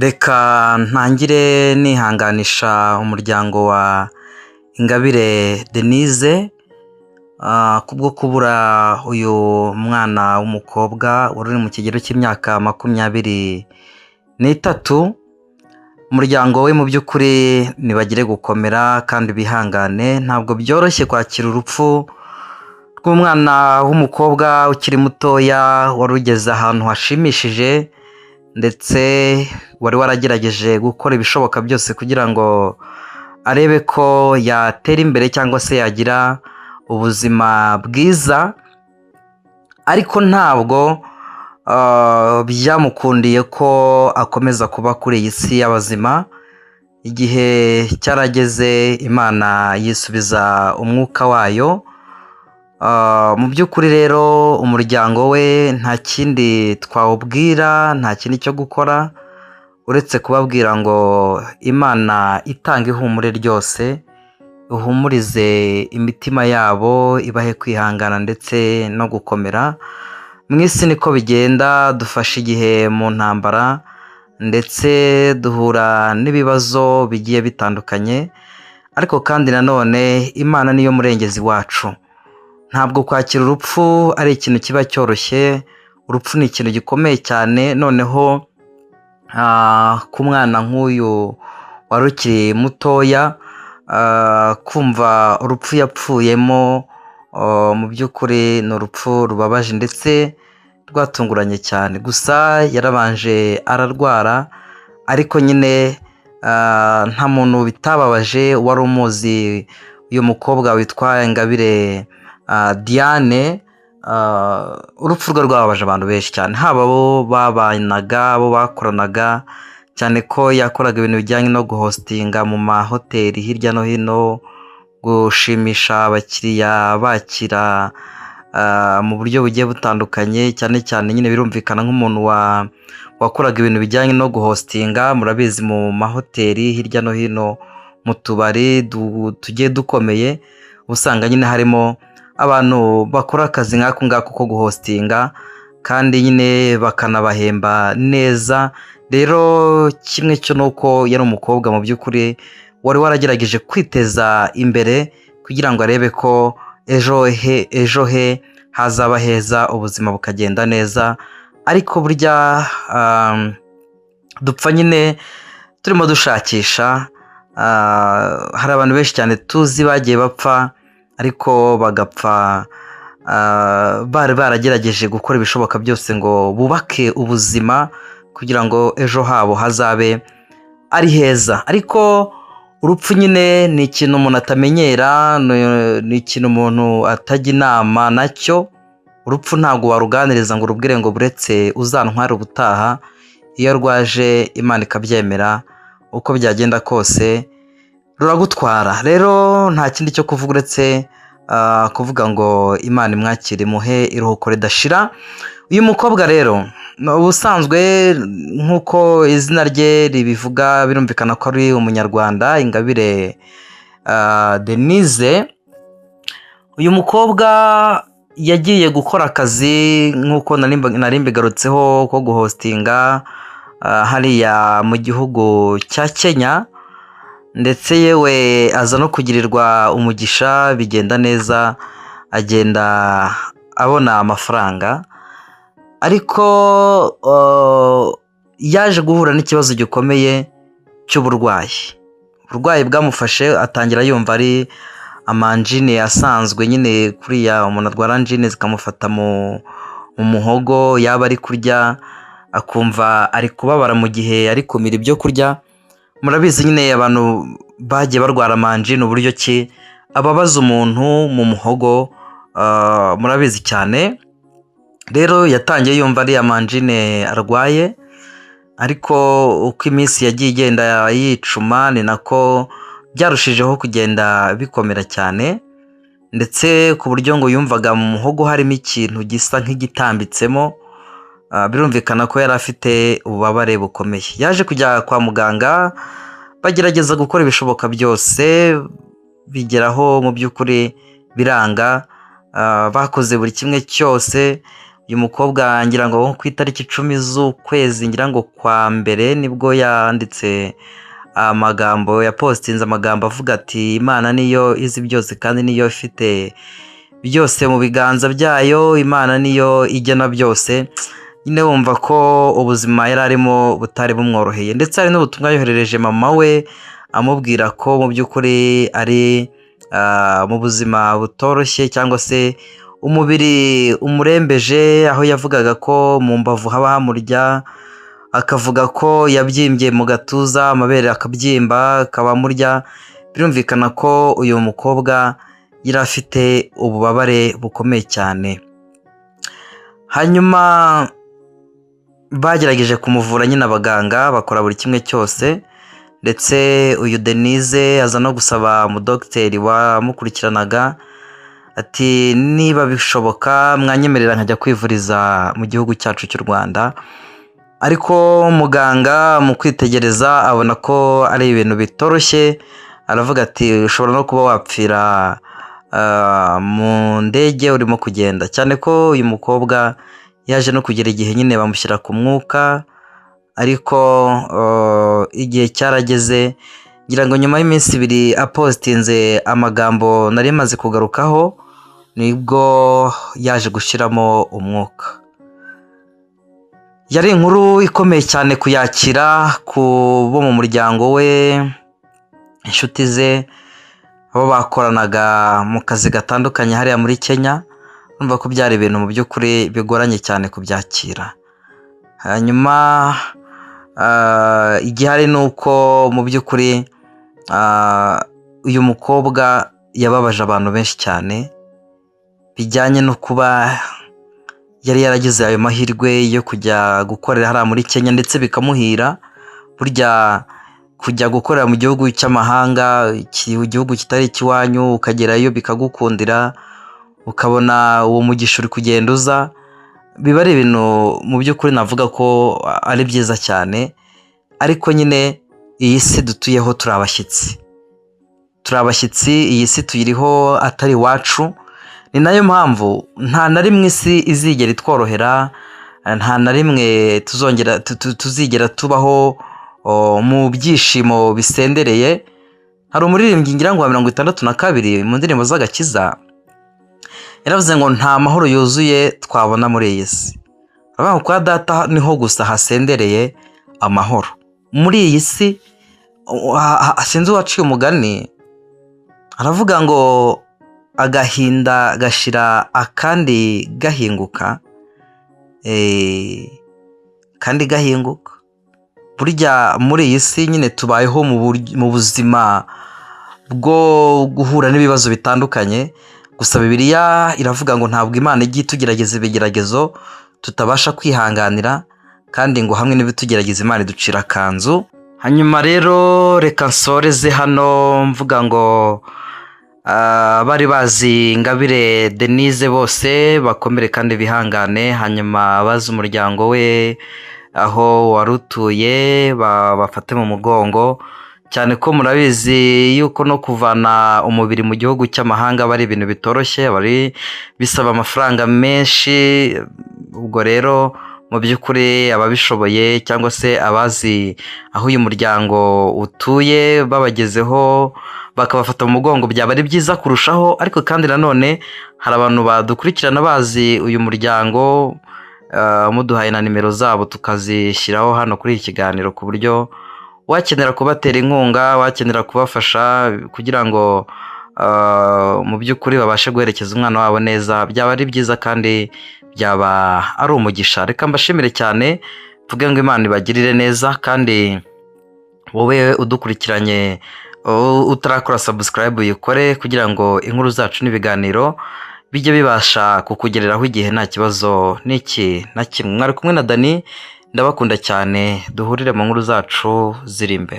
Reka ntangire nihanganisha umuryango wa Ingabire Denise kubwo kubura uyu mwana w'umukobwa wari uri mu kigero cy'imyaka 23. Umuryango we mu by'ukuri nibagire gukomera kandi bihangane, ntabwo byoroshye kwakira urupfu rw'umwana w'umukobwa ukiri mutoya wari ugeze ahantu hashimishije, ndetse wari waragerageje gukora ibishoboka byose kugira ngo arebe ko yatera imbere cyangwa se yagira ubuzima bwiza, ariko ntabwo byamukundiye ko akomeza kuba kuri iyi si y'abazima. Igihe cyarageze Imana yisubiza umwuka wayo. Mu by'ukuri rero umuryango we nta kindi twawubwira, nta kindi cyo gukora uretse kubabwira ngo Imana itanga ihumure ryose, ihumurize imitima yabo, ibahe kwihangana ndetse no gukomera. Mu isi niko bigenda, dufashe igihe mu ntambara ndetse duhura n'ibibazo bigiye bitandukanye, ariko kandi nanone Imana niyo murengezi wacu. Ntabwo kwakira urupfu ari ikintu kiba cyoroshye, urupfu ni ikintu gikomeye cyane, noneho ku mwana nk'uyu wari ukiri mutoya, kumva urupfu yapfuyemo mu by'ukuri ni urupfu rubabaje ndetse rwatunguranye cyane. Gusa yarabanje ararwara, ariko nyine nta muntu bitababaje wari umuzi uyu mukobwa witwa Ingabire Diane. Urupfu rwe rwababaje abantu benshi cyane, haba abo babanaga, abo bakoranaga, cyane ko yakoraga ibintu bijyanye no guhostinga mu mahoteli hirya no hino, gushimisha abakiriya, bakira mu buryo bugiye butandukanye, cyane cyane nyine birumvikana nk'umuntu wakoraga ibintu bijyanye no guhostinga, murabizi mu mahoteli hirya no hino, mu tubari tugiye dukomeye, usanga nyine harimo abantu bakora akazi nk'ako ngako ko guhostinga, kandi nyine bakanabahemba neza. Rero kimwe cyo nuko yari umukobwa mu by'ukuri wari waragerageje kwiteza imbere kugira ngo arebe ko ejo he hazaba heza, ubuzima bukagenda neza. Ariko burya dupfa nyine turimo dushakisha. Hari abantu benshi cyane tuzi bagiye bapfa, ariko bagapfa bari baragerageje gukora ibishoboka byose ngo bubake ubuzima kugira ngo ejo habo hazabe ari heza. Ariko urupfu nyine ni ikintu umuntu atamenyera, ni ikintu umuntu atajya inama nacyo. Urupfu ntabwo waruganiriza ngo urubwire ngo buretse uzantware ubutaha. Iyo rwaje Imana ikabyemera, uko byagenda kose ruragutwara. Rero nta kindi cyo kuvuga uretse kuvuga ngo Imana imwakire, imuhe iruhuko ridashira. Uyu mukobwa rero ubusanzwe nk'uko izina rye ribivuga, birumvikana ko ari umunyarwanda, Ingabire Denise. Uyu mukobwa yagiye gukora akazi nk'uko nari mbigarutseho ko guhostinga hariya mu gihugu cya Kenya, ndetse yewe aza no kugirirwa umugisha, bigenda neza, agenda abona amafaranga. Ariko yaje guhura n'ikibazo gikomeye cy'uburwayi. Uburwayi bwamufashe, atangira yumva ari amanjine asanzwe, nyine kuriya umuntu arwara anjine zikamufata mu muhogo, yaba ari kurya akumva ari kubabara mu gihe ari kumira ibyo kurya. Murabizi nyine abantu bagiye barwara amanjine uburyo ki ababaza umuntu mu muhogo, murabizi cyane. Rero yatangiye yumva ari amanjine arwaye, ariko uko iminsi yagiye igenda yicuma ni nako byarushijeho kugenda bikomera cyane, ndetse ku buryo ngo yumvaga mu muhogo harimo ikintu gisa nk'igitambitsemo. Birumvikana ko yari afite ububabare bukomeye. Yaje kujya kwa muganga, bagerageza gukora ibishoboka byose, bigeraho mu by'ukuri biranga. Bakoze buri kimwe cyose, uyu mukobwa ngira ngo ku itariki 10 z'ukwezi ngira ngo kwa mbere nibwo yanditse amagambo yapostinze amagambo avuga ati Imana niyo izi byose kandi niyo ifite byose mu biganza byayo, Imana niyo igena byose. Nyine wumva ko ubuzima yari arimo butari bumworoheye, ndetse hari n'ubutumwa yoherereje mama we amubwira ko mu by'ukuri ari mu buzima butoroshye cyangwa se umubiri umurembeje, aho yavugaga ko mu mbavu haba hamurya, akavuga ko yabyimbye mu gatuza, amabere akabyimba akaba murya. Birumvikana ko uyu mukobwa yari afite ububabare bukomeye cyane. Hanyuma bagerageje kumuvura nyine abaganga bakora buri kimwe cyose, ndetse uyu Denise aza no gusaba umudogiteri wamukurikiranaga ati niba bishoboka mwanyemerera nkajya kwivuriza mu gihugu cyacu cy'u Rwanda. Ariko muganga mu kwitegereza abona ko ari ibintu bitoroshye, aravuga ati ushobora no kuba wapfira mu ndege urimo kugenda, cyane ko uyu mukobwa yaje no kugera igihe nyine bamushyira ku mwuka. Ariko igihe cyarageze, ngira ngo nyuma y'iminsi 2 apostinze amagambo nari maze kugarukaho, nibwo yaje gushyiramo umwuka. Yari inkuru ikomeye cyane kuyakira ku bo mu muryango we, inshuti ze, abo bakoranaga mu kazi gatandukanye hariya muri Kenya. Urumva ko byari ibintu mu by'ukuri bigoranye cyane kubyakira. Hanyuma igihari ni uko mu by'ukuri uyu mukobwa yababaje abantu benshi cyane, bijyanye no kuba yari yaragize ayo mahirwe yo kujya gukorera hariya muri Kenya, ndetse bikamuhira. Burya kujya gukorera mu gihugu cy'amahanga, igihugu kitari ikiwanyu, ukagerayo bikagukundira, ukabona uwo mugisha uri kugenda uza, biba ari ibintu mu by'ukuri navuga ko ari byiza cyane. Ariko nyine iyi si dutuyeho turi abashyitsi, iyi si tuyiriho atari iwacu. Ni nayo mpamvu nta na rimwe isi izigera itworohera, nta na rimwe tuzigera tubaho mu byishimo bisendereye. Hari umuririmbyi ngira ngo wa 62 mu ndirimbo z'agakiza yaravuze ngo nta mahoro yuzuye twabona muri iyi si. Abaho kwa data niho gusa hasendereye amahoro. Muri iyi si sinzi uwaciye umugani, aravuga ngo agahinda gashira akandi gahinguka, kandi gahinguka. Burya muri iyi si nyine tubayeho mu buzima bwo guhura n'ibibazo bitandukanye. Gusa Bibiliya iravuga ngo ntabwo Imana igiye itugerageza ibigeragezo tutabasha kwihanganira, kandi ngo hamwe n'ibitugerageza Imana iducira akanzu. Hanyuma rero reka nsoreze hano mvuga ngo bari bazi Ingabire Denise bose bakomere kandi bihangane. Hanyuma abazi umuryango we aho warutuye bafate mu mugongo, cyane ko murabizi yuko no kuvana umubiri mu gihugu cy'amahanga bari ibintu bitoroshye, bari bisaba amafaranga menshi. Ubwo rero mu by'ukuri ababishoboye cyangwa se abazi aho uyu muryango utuye babagezeho bakabafata mu mugongo byaba ari byiza kurushaho. Ariko kandi nanone hari abantu badukurikirana bazi uyu muryango, muduhaye na nimero zabo tukazishyiraho hano kuri iki kiganiro, ku buryo wakenera kubatera inkunga, wakenera kubafasha kugira ngo mu by'ukuri babashe guherekeza umwana wabo neza, byaba ari byiza kandi byaba ari umugisha. Reka mbashimire cyane, tuvuge ngo Imana ibagirire neza. Kandi wowe udukurikiranye utarakora subscribe uyikore, kugira ngo inkuru zacu n'ibiganiro bijye bibasha kukugereraho igihe nta kibazo n'iki na kimwe. Mwari kumwe na Dani, ndabakunda cyane, duhurire mu nkuru zacu ziri imbere.